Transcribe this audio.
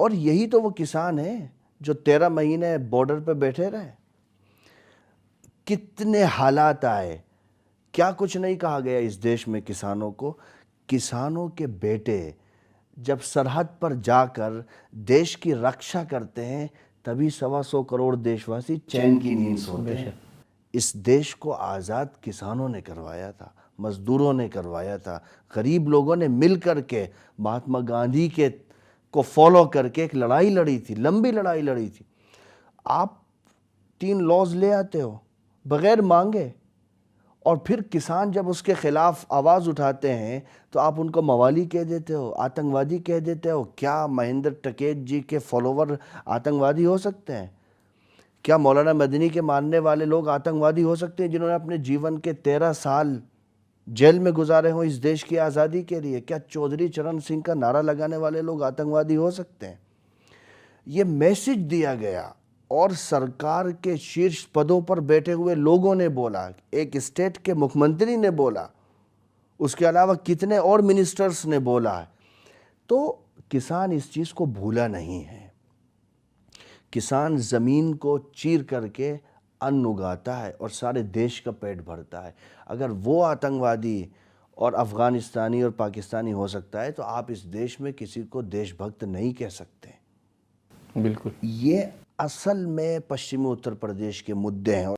और यही तो वो किसान है जो 13 महीने बॉर्डर पे बैठे रहे। कितने हालात आए, क्या कुछ नहीं कहा गया इस देश में किसानों को। किसानों के बेटे जब सरहद पर जाकर देश की रक्षा करते हैं, तभी 125 करोड़ देशवासी चैन की नींद सोते हैं। इस देश को आज़ाद किसानों ने करवाया था, मजदूरों ने करवाया था, गरीब लोगों ने मिल करके महात्मा गांधी के को फॉलो करके एक लड़ाई लड़ी थी, लंबी लड़ाई लड़ी थी। आप 3 लॉज ले आते हो बगैर मांगे, और फिर किसान जब उसके खिलाफ आवाज़ उठाते हैं तो आप उनको मवाली कह देते हो, आतंकवादी कह देते हो। क्या महेंद्र टिकैत जी के फॉलोवर आतंकवादी हो सकते हैं? क्या मौलाना मदनी के मानने वाले लोग आतंकवादी हो सकते हैं, जिन्होंने अपने जीवन के 13 साल जेल में गुजारे हों इस देश की आज़ादी के लिए? क्या चौधरी चरण सिंह का नारा लगाने वाले लोग आतंकवादी हो सकते हैं? ये मैसेज दिया गया और सरकार के शीर्ष पदों पर बैठे हुए लोगों ने बोला, एक स्टेट के मुख्यमंत्री ने बोला, उसके अलावा कितने और मिनिस्टर्स ने बोला है। तो किसान इस चीज़ को भूला नहीं है। किसान ज़मीन को चीर करके अन्न उगाता है और सारे देश का पेट भरता है। अगर वो आतंकवादी और अफ़गानिस्तानी और पाकिस्तानी हो सकता है, तो आप इस देश में किसी को देशभक्त नहीं कह सकते। बिल्कुल, ये असल में पश्चिमी उत्तर प्रदेश के मुद्दे हैं।